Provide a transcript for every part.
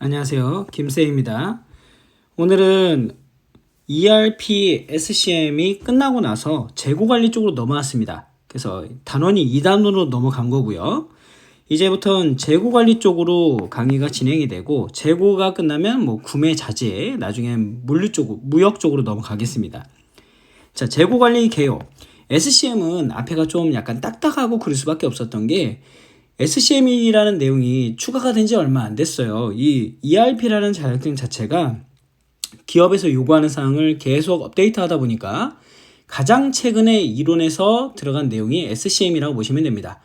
안녕하세요. 김쌤입니다. 오늘은 ERP SCM이 끝나고 나서 재고관리 쪽으로 넘어왔습니다. 그래서 단원이 2단으로 넘어간 거고요. 이제부터는 재고관리 쪽으로 강의가 진행이 되고, 재고가 끝나면 구매 자재, 나중엔 무역 쪽으로 넘어가겠습니다. 자, 재고관리 개요. SCM은 앞에가 좀 약간 딱딱하고 그럴 수밖에 없었던 게, SCM이라는 내용이 추가가 된 지 얼마 안 됐어요. 이 ERP라는 자격증 자체가 기업에서 요구하는 사항을 계속 업데이트하다 보니까 가장 최근에 이론에서 들어간 내용이 SCM이라고 보시면 됩니다.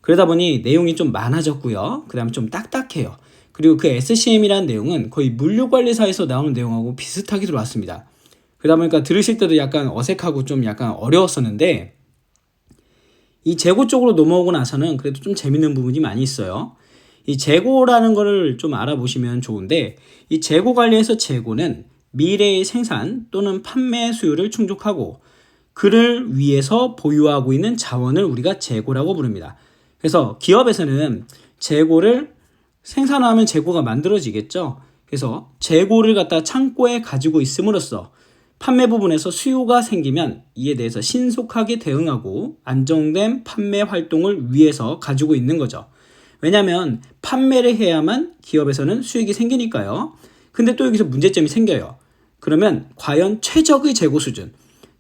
그러다 보니 내용이 좀 많아졌고요. 그 다음에 좀 딱딱해요. 그리고 그 SCM이라는 내용은 거의 물류관리사에서 나오는 내용하고 비슷하게 들어왔습니다. 그러다 보니까 들으실 때도 약간 어색하고 좀 약간 어려웠었는데, 이 재고 쪽으로 넘어오고 나서는 그래도 좀 재밌는 부분이 많이 있어요. 이 재고라는 거를 좀 알아보시면 좋은데, 이 재고 관리에서 재고는 미래의 생산 또는 판매 수요를 충족하고 그를 위해서 보유하고 있는 자원을 우리가 재고라고 부릅니다. 그래서 기업에서는 재고를 생산하면 재고가 만들어지겠죠. 그래서 재고를 갖다 창고에 가지고 있음으로써 판매 부분에서 수요가 생기면 이에 대해서 신속하게 대응하고 안정된 판매 활동을 위해서 가지고 있는 거죠. 왜냐하면 판매를 해야만 기업에서는 수익이 생기니까요. 근데 또 여기서 문제점이 생겨요. 그러면 과연 최적의 재고 수준,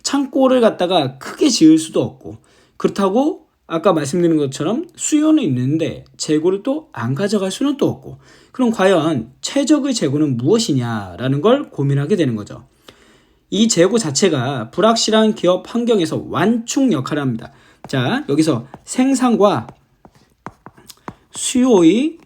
창고를 갖다가 크게 지을 수도 없고, 그렇다고 아까 말씀드린 것처럼 수요는 있는데 재고를 또 안 가져갈 수는 또 없고, 그럼 과연 최적의 재고는 무엇이냐라는 걸 고민하게 되는 거죠. 이 재고 자체가 불확실한 기업 환경에서 완충 역할을 합니다. 자, 여기서 생산과 수요의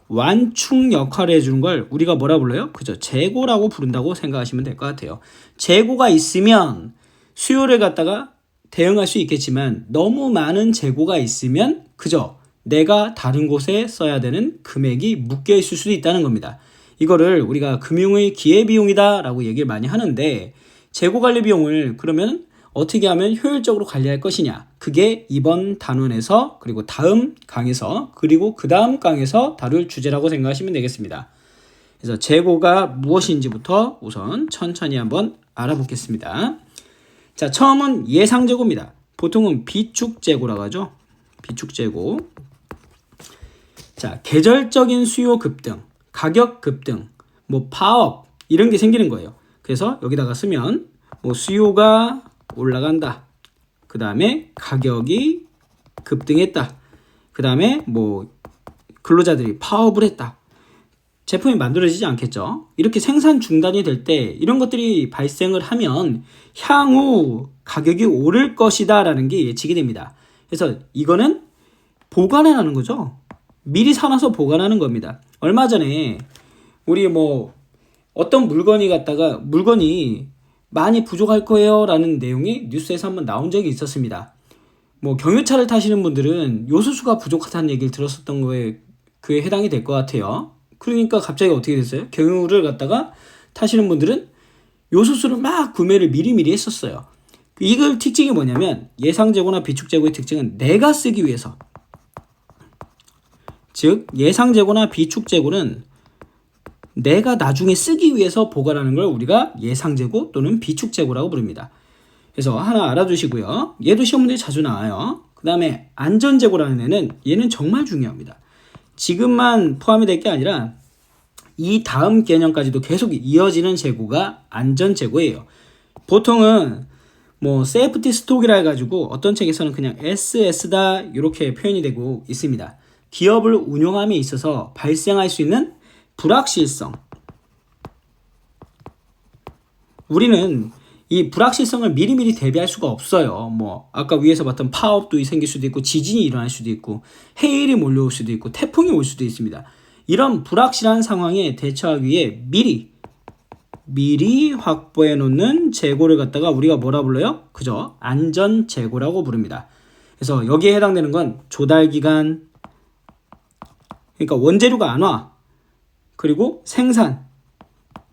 완충 역할을 해주는 걸 우리가 뭐라 불러요? 그죠? 재고라고 부른다고 생각하시면 될 것 같아요. 재고가 있으면 수요를 갖다가 대응할 수 있겠지만, 너무 많은 재고가 있으면 그죠? 내가 다른 곳에 써야 되는 금액이 묶여 있을 수도 있다는 겁니다. 이거를 우리가 금융의 기회비용이다 라고 얘기를 많이 하는데, 재고관리 비용을 그러면 어떻게 하면 효율적으로 관리할 것이냐, 그게 이번 단원에서 그리고 다음 강에서 그리고 그 다음 강에서 다룰 주제라고 생각하시면 되겠습니다. 그래서 재고가 무엇인지부터 우선 천천히 한번 알아보겠습니다. 자, 처음은 예상재고입니다. 보통은 비축재고라고 하죠. 비축재고. 자, 계절적인 수요 급등, 가격 급등, 파업 이런 게 생기는 거예요. 그래서 여기다가 쓰면 수요가 올라간다. 그 다음에 가격이 급등했다. 그 다음에 근로자들이 파업을 했다. 제품이 만들어지지 않겠죠. 이렇게 생산 중단이 될 때 이런 것들이 발생을 하면 향후 가격이 오를 것이다 라는 게 예측이 됩니다. 그래서 이거는 보관하는 거죠. 미리 사놔서 보관하는 겁니다. 얼마 전에 우리 어떤 물건이 많이 부족할 거예요 라는 내용이 뉴스에서 한번 나온 적이 있었습니다. 경유차를 타시는 분들은 요소수가 부족하다는 얘기를 들었었던 거에 그에 해당이 될 것 같아요. 그러니까 갑자기 어떻게 됐어요? 경유를 갖다가 타시는 분들은 요소수를 막 구매를 미리미리 했었어요. 이걸 특징이 뭐냐면, 예상재고나 비축재고의 특징은 내가 쓰기 위해서, 즉 예상재고나 비축재고는 내가 나중에 쓰기 위해서 보관하는 걸 우리가 예상재고 또는 비축재고라고 부릅니다. 그래서 하나 알아두시고요. 얘도 시험 문제에 자주 나와요. 그 다음에 안전재고라는 얘는 정말 중요합니다. 지금만 포함이 될 게 아니라 이 다음 개념까지도 계속 이어지는 재고가 안전재고예요. 보통은 세이프티 스톡이라 해가지고 어떤 책에서는 그냥 SS다 이렇게 표현이 되고 있습니다. 기업을 운영함에 있어서 발생할 수 있는 불확실성. 우리는 이 불확실성을 미리미리 대비할 수가 없어요. 아까 위에서 봤던 파업도 생길 수도 있고, 지진이 일어날 수도 있고, 해일이 몰려올 수도 있고, 태풍이 올 수도 있습니다. 이런 불확실한 상황에 대처하기 위해 미리 확보해 놓는 재고를 갖다가 우리가 뭐라 불러요? 그죠? 안전 재고라고 부릅니다. 그래서 여기에 해당되는 건 조달 기간, 그러니까 원재료가 안 와. 그리고 생산,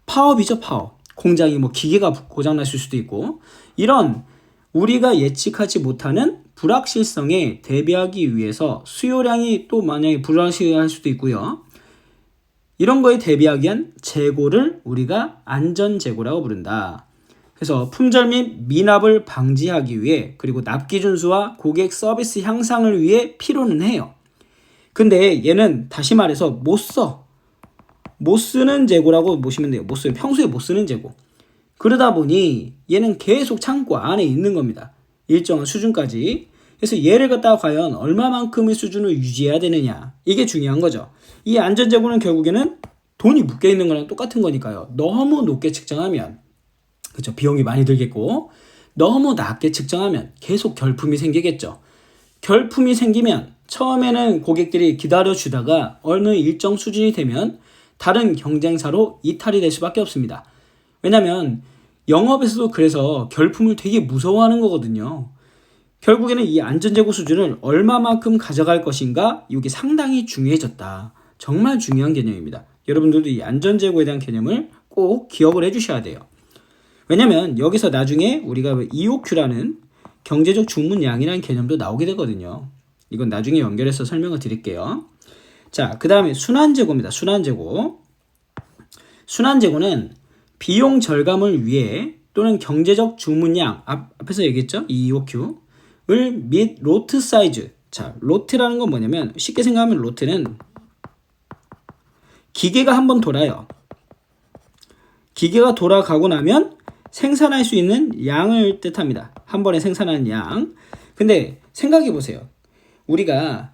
파업이죠, 파업. 공장이 기계가 고장났을 수도 있고, 이런 우리가 예측하지 못하는 불확실성에 대비하기 위해서 수요량이 또 만약에 불확실할 수도 있고요. 이런 거에 대비하기 위한 재고를 우리가 안전재고라고 부른다. 그래서 품절 및 미납을 방지하기 위해 그리고 납기 준수와 고객 서비스 향상을 위해 필요는 해요. 근데 얘는 다시 말해서 못 쓰는 재고라고 보시면 돼요. 못 써요. 평소에 못 쓰는 재고. 그러다 보니 얘는 계속 창고 안에 있는 겁니다. 일정한 수준까지. 그래서 얘를 갖다가 과연 얼마만큼의 수준을 유지해야 되느냐. 이게 중요한 거죠. 이 안전재고는 결국에는 돈이 묶여 있는 거랑 똑같은 거니까요. 너무 높게 측정하면, 그렇죠, 비용이 많이 들겠고, 너무 낮게 측정하면 계속 결품이 생기겠죠. 결품이 생기면 처음에는 고객들이 기다려주다가 어느 일정 수준이 되면 다른 경쟁사로 이탈이 될 수밖에 없습니다. 왜냐면 영업에서도 그래서 결품을 되게 무서워하는 거거든요. 결국에는 이 안전재고 수준을 얼마만큼 가져갈 것인가, 이게 상당히 중요해졌다. 정말 중요한 개념입니다. 여러분들도 이 안전재고에 대한 개념을 꼭 기억을 해주셔야 돼요. 왜냐면 여기서 나중에 우리가 EOQ라는 경제적 주문량이라는 개념도 나오게 되거든요. 이건 나중에 연결해서 설명을 드릴게요. 자, 그 다음에 순환재고입니다. 순환재고. 순환재고는 비용 절감을 위해 또는 경제적 주문량, 앞에서 얘기했죠? EOQ를 및 로트 사이즈. 자, 로트라는 건 뭐냐면 쉽게 생각하면 로트는 기계가 한번 돌아요. 기계가 돌아가고 나면 생산할 수 있는 양을 뜻합니다. 한 번에 생산하는 양. 근데 생각해 보세요. 우리가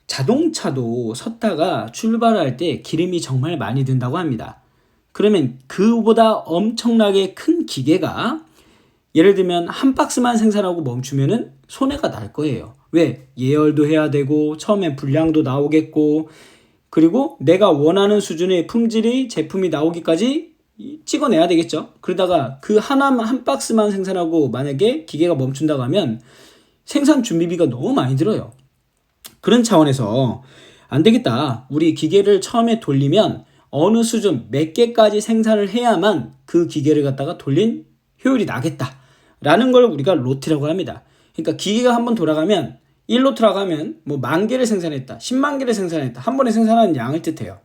자동차도 섰다가 출발할 때 기름이 정말 많이 든다고 합니다. 그러면 그보다 엄청나게 큰 기계가 예를 들면 한 박스만 생산하고 멈추면은 손해가 날 거예요. 왜? 예열도 해야 되고 처음엔 불량도 나오겠고 그리고 내가 원하는 수준의 품질이 제품이 나오기까지 찍어내야 되겠죠. 그러다가 그 한 박스만 생산하고 만약에 기계가 멈춘다고 하면 생산 준비비가 너무 많이 들어요. 그런 차원에서 안 되겠다. 우리 기계를 처음에 돌리면 어느 수준 몇 개까지 생산을 해야만 그 기계를 갖다가 돌린 효율이 나겠다. 라는 걸 우리가 로트라고 합니다. 그러니까 기계가 한번 돌아가면 1로트라고 하면 뭐 10,000개를 생산했다. 10만 개를 생산했다. 한 번에 생산하는 양을 뜻해요.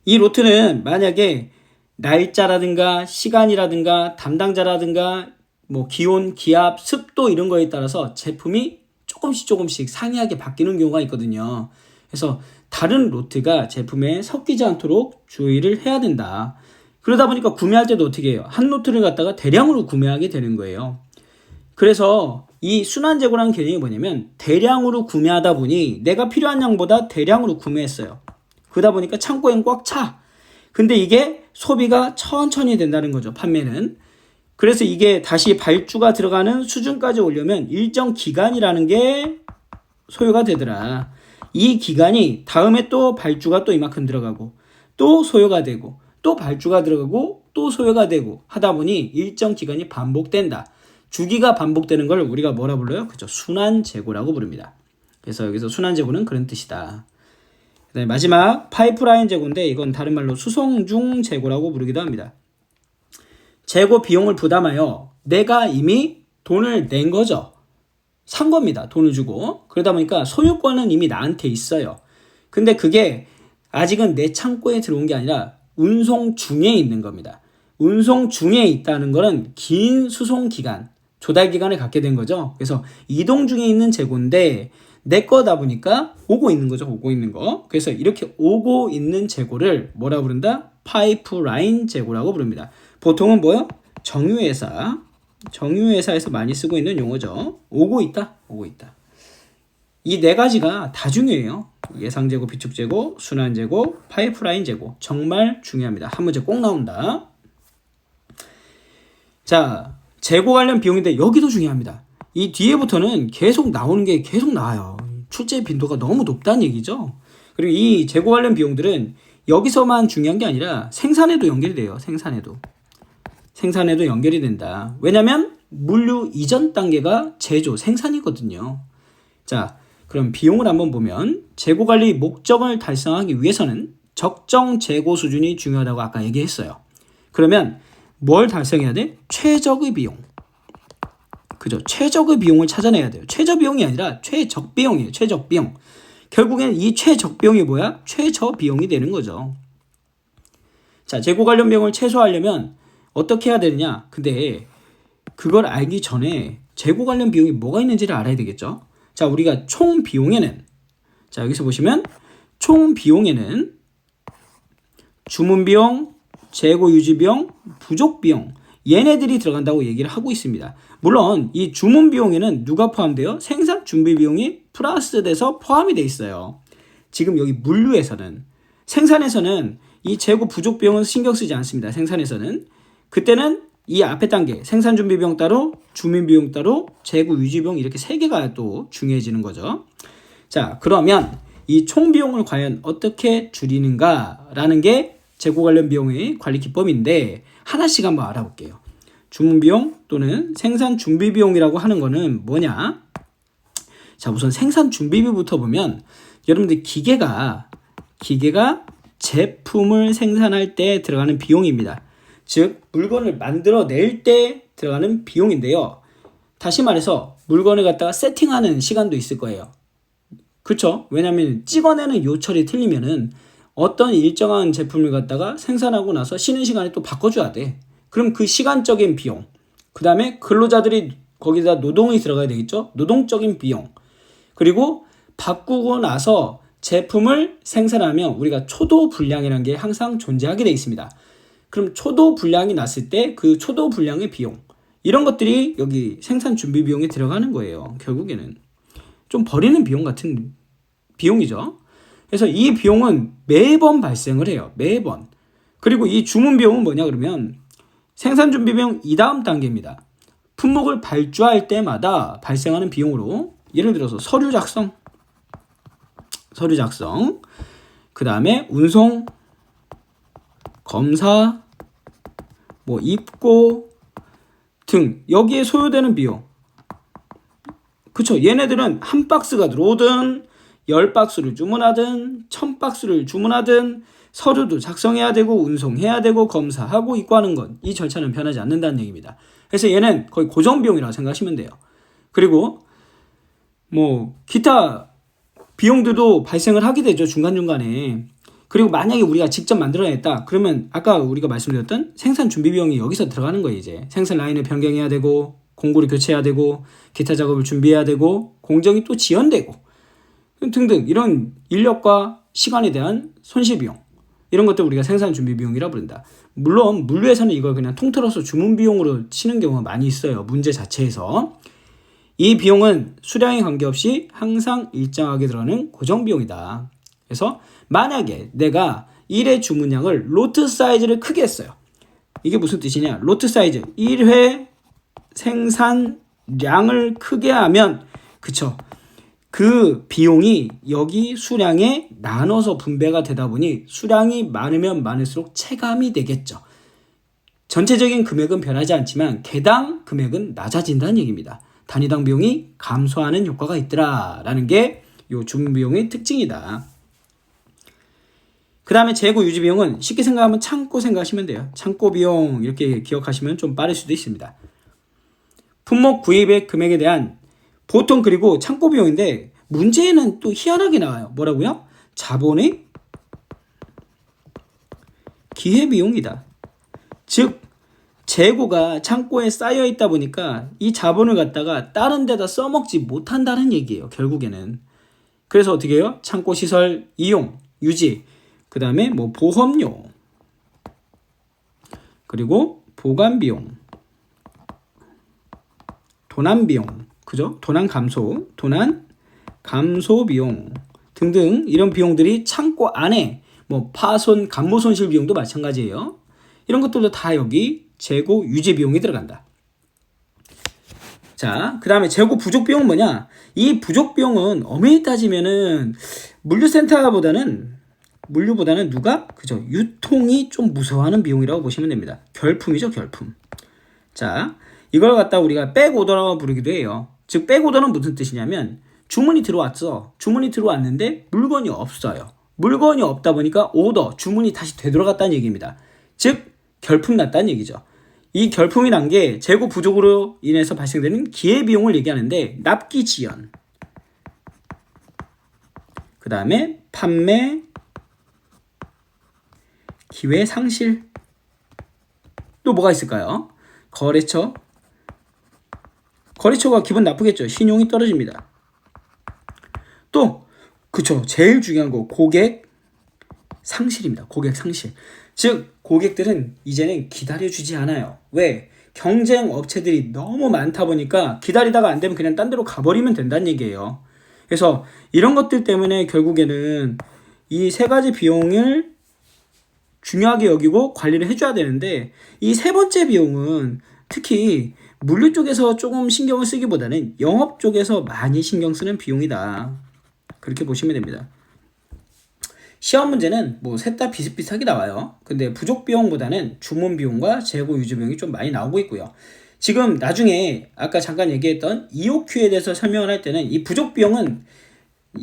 이 로트는 만약에 날짜라든가 시간이라든가 담당자라든가 뭐 기온, 기압, 습도 이런 거에 따라서 제품이 조금씩 상이하게 바뀌는 경우가 있거든요. 그래서 다른 로트가 제품에 섞이지 않도록 주의를 해야 된다. 그러다 보니까 구매할 때도 어떻게 해요? 한 로트를 갖다가 대량으로 구매하게 되는 거예요. 그래서 이 순환재고라는 개념이 뭐냐면 대량으로 구매하다 보니 내가 필요한 양보다 대량으로 구매했어요. 그러다 보니까 창고엔 꽉 차. 근데 이게 소비가 천천히 된다는 거죠. 판매는. 그래서 이게 다시 발주가 들어가는 수준까지 오려면 일정 기간이라는 게 소요가 되더라. 이 기간이 다음에 또 발주가 또 이만큼 들어가고 또 소요가 되고 또 발주가 들어가고 또 소요가 되고 하다 보니 일정 기간이 반복된다. 주기가 반복되는 걸 우리가 뭐라 불러요? 그죠? 순환재고라고 부릅니다. 그래서 여기서 순환재고는 그런 뜻이다. 그다음에 마지막 파이프라인 재고인데 이건 다른 말로 수송 중 재고라고 부르기도 합니다. 재고 비용을 부담하여 내가 이미 돈을 낸 거죠. 산 겁니다. 돈을 주고. 그러다 보니까 소유권은 이미 나한테 있어요. 근데 그게 아직은 내 창고에 들어온 게 아니라 운송 중에 있는 겁니다. 운송 중에 있다는 거는 긴 수송 기간, 조달 기간을 갖게 된 거죠. 그래서 이동 중에 있는 재고인데 내 거다 보니까 오고 있는 거죠. 오고 있는 거. 그래서 이렇게 오고 있는 재고를 뭐라 부른다? 파이프라인 재고라고 부릅니다. 보통은 뭐요? 정유회사에서 많이 쓰고 있는 용어죠. 오고 있다. 이 네 가지가 다 중요해요. 예상재고, 비축재고, 순환재고, 파이프라인 재고. 정말 중요합니다. 한 문제 꼭 나온다. 자, 재고 관련 비용인데 여기도 중요합니다. 이 뒤에부터는 계속 나오는 게 계속 나와요. 출제 빈도가 너무 높다는 얘기죠. 그리고 이 재고 관련 비용들은 여기서만 중요한 게 아니라 생산에도 연결이 돼요. 생산에도 연결이 된다. 왜냐면 물류 이전 단계가 제조, 생산이거든요. 자, 그럼 비용을 한번 보면 재고 관리 목적을 달성하기 위해서는 적정 재고 수준이 중요하다고 아까 얘기했어요. 그러면 뭘 달성해야 돼? 최적의 비용. 그죠? 최적의 비용을 찾아내야 돼요. 최저 비용이 아니라 최적 비용이에요. 최적 비용. 결국엔 이 최적비용이 뭐야? 최저비용이 되는 거죠. 자, 재고 관련 비용을 최소화하려면 어떻게 해야 되느냐? 근데 그걸 알기 전에 재고 관련 비용이 뭐가 있는지를 알아야 되겠죠? 자, 우리가 총 비용에는, 자, 여기서 보시면 총 비용에는 주문 비용, 재고 유지 비용, 부족 비용, 얘네들이 들어간다고 얘기를 하고 있습니다. 물론 이 주문 비용에는 누가 포함돼요? 생산 준비 비용이 플러스돼서 포함이 돼 있어요. 지금 여기 물류에서는, 생산에서는 이 재고 부족 비용은 신경 쓰지 않습니다. 생산에서는. 그때는 이 앞에 단계 생산 준비 비용 따로, 주문 비용 따로, 재고 유지 비용 이렇게 세 개가 또 중요해지는 거죠. 자, 그러면 이 총 비용을 과연 어떻게 줄이는가라는 게 재고 관련 비용의 관리 기법인데 하나씩 한번 알아볼게요. 주문 비용 또는 생산 준비 비용이라고 하는 거는 뭐냐? 자, 우선 생산 준비비부터 보면 여러분들 기계가 제품을 생산할 때 들어가는 비용입니다. 즉 물건을 만들어낼 때 들어가는 비용인데요. 다시 말해서 물건을 갖다가 세팅하는 시간도 있을 거예요. 그렇죠? 왜냐하면 찍어내는 요철이 틀리면은 어떤 일정한 제품을 갖다가 생산하고 나서 쉬는 시간에 또 바꿔줘야 돼. 그럼 그 시간적인 비용, 그 다음에 근로자들이 거기다 노동이 들어가야 되겠죠? 노동적인 비용. 그리고 바꾸고 나서 제품을 생산하면 우리가 초도 불량이라는 게 항상 존재하게 되어 있습니다. 그럼 초도 불량이 났을 때 그 초도 불량의 비용, 이런 것들이 여기 생산 준비 비용에 들어가는 거예요. 결국에는 좀 버리는 비용 같은 비용이죠. 그래서 이 비용은 매번 발생을 해요. 매번. 그리고 이 주문 비용은 뭐냐 그러면 생산 준비 비용 이 다음 단계입니다. 품목을 발주할 때마다 발생하는 비용으로, 예를 들어서 서류 작성, 그 다음에 운송, 검사, 뭐 입고 등 여기에 소요되는 비용. 그쵸? 얘네들은 한 박스가 들어오든 10박스를 주문하든 1000박스를 주문하든 서류도 작성해야 되고 운송해야 되고 검사하고 입고하는 건 이 절차는 변하지 않는다는 얘기입니다. 그래서 얘는 거의 고정 비용이라고 생각하시면 돼요. 그리고 뭐 기타 비용들도 발생을 하게 되죠. 중간중간에. 그리고 만약에 우리가 직접 만들어냈다 그러면 아까 우리가 말씀드렸던 생산 준비 비용이 여기서 들어가는 거예요. 이제 생산 라인을 변경해야 되고 공구를 교체해야 되고 기타 작업을 준비해야 되고 공정이 또 지연되고 등등 이런 인력과 시간에 대한 손실 비용, 이런 것들 우리가 생산 준비 비용이라 부른다. 물론 물류에서는 이걸 그냥 통틀어서 주문 비용으로 치는 경우가 많이 있어요. 문제 자체에서. 이 비용은 수량에 관계없이 항상 일정하게 들어가는 고정 비용이다. 그래서 만약에 내가 1회 주문량을 로트 사이즈를 크게 했어요. 이게 무슨 뜻이냐? 로트 사이즈 1회 생산량을 크게 하면, 그쵸, 그 비용이 여기 수량에 나눠서 분배가 되다 보니 수량이 많으면 많을수록 체감이 되겠죠. 전체적인 금액은 변하지 않지만 개당 금액은 낮아진다는 얘기입니다. 단위당 비용이 감소하는 효과가 있더라 라는 게 이 주문 비용의 특징이다. 그 다음에 재고 유지 비용은 쉽게 생각하면 창고 생각하시면 돼요. 창고 비용 이렇게 기억하시면 좀 빠를 수도 있습니다. 품목 구입의 금액에 대한 보통, 그리고 창고 비용인데 문제에는 또 희한하게 나와요. 뭐라고요? 자본의 기회비용이다. 즉 재고가 창고에 쌓여 있다 보니까 이 자본을 갖다가 다른 데다 써먹지 못한다는 얘기예요. 결국에는. 그래서 어떻게 해요? 창고 시설 이용, 유지, 그 다음에 뭐 보험료, 그리고 보관 비용, 도난 비용, 그죠? 도난 감소 비용 등등 이런 비용들이 창고 안에, 뭐 파손, 감모 손실 비용도 마찬가지예요. 이런 것들도 다 여기 재고 유지 비용이 들어간다. 자, 그 다음에 재고 부족 비용은 뭐냐? 이 부족 비용은 엄밀히 따지면은 물류보다는 누가? 그죠? 유통이 좀 무서워하는 비용이라고 보시면 됩니다. 결품이죠, 결품. 자, 이걸 갖다 우리가 백오더라고 부르기도 해요. 즉 백오더는 무슨 뜻이냐면 주문이 들어왔어. 주문이 들어왔는데 물건이 없어요. 물건이 없다 보니까 주문이 다시 되돌아갔다는 얘기입니다. 즉 결품 났다는 얘기죠. 이 결품이 난 게 재고 부족으로 인해서 발생되는 기회비용을 얘기하는데 납기 지연, 그 그 다음에 판매, 기회 상실. 또 뭐가 있을까요? 거래처. 거래처가 기분 나쁘겠죠. 신용이 떨어집니다. 또 그쵸, 제일 중요한 거 고객 상실입니다. 고객 상실. 즉 고객들은 이제는 기다려주지 않아요. 왜? 경쟁 업체들이 너무 많다 보니까 기다리다가 안 되면 그냥 딴 데로 가버리면 된다는 얘기예요. 그래서 이런 것들 때문에 결국에는 이 세 가지 비용을 중요하게 여기고 관리를 해줘야 되는데, 이 세 번째 비용은 특히 물류 쪽에서 조금 신경을 쓰기보다는 영업 쪽에서 많이 신경 쓰는 비용이다. 그렇게 보시면 됩니다. 시험 문제는 뭐 셋 다 비슷비슷하게 나와요. 근데 부족 비용보다는 주문 비용과 재고 유지 비용이 좀 많이 나오고 있고요. 지금 나중에 아까 잠깐 얘기했던 EOQ에 대해서 설명을 할 때는 이 부족 비용은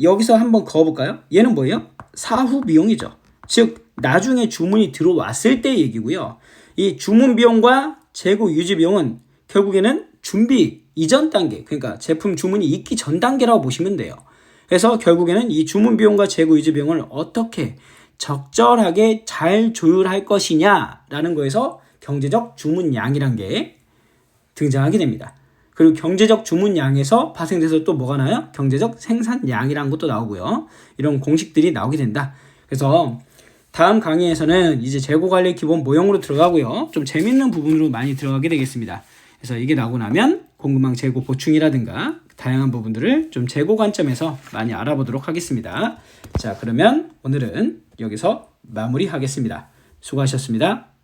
여기서 한번 그어볼까요? 얘는 뭐예요? 사후 비용이죠. 즉 나중에 주문이 들어왔을 때 얘기고요. 이 주문 비용과 재고 유지 비용은 결국에는 준비 이전 단계, 그러니까 제품 주문이 있기 전 단계라고 보시면 돼요. 그래서 결국에는 이 주문 비용과 재고 유지 비용을 어떻게 적절하게 잘 조율할 것이냐라는 거에서 경제적 주문량이란 게 등장하게 됩니다. 그리고 경제적 주문량에서 파생돼서 또 뭐가 나요? 경제적 생산량이라는 것도 나오고요. 이런 공식들이 나오게 된다. 그래서 다음 강의에서는 이제 재고관리 기본 모형으로 들어가고요. 좀 재밌는 부분으로 많이 들어가게 되겠습니다. 그래서 이게 나오고 나면 공급망 재고 보충이라든가 다양한 부분들을 좀 재고 관점에서 많이 알아보도록 하겠습니다. 자, 그러면 오늘은 여기서 마무리하겠습니다. 수고하셨습니다.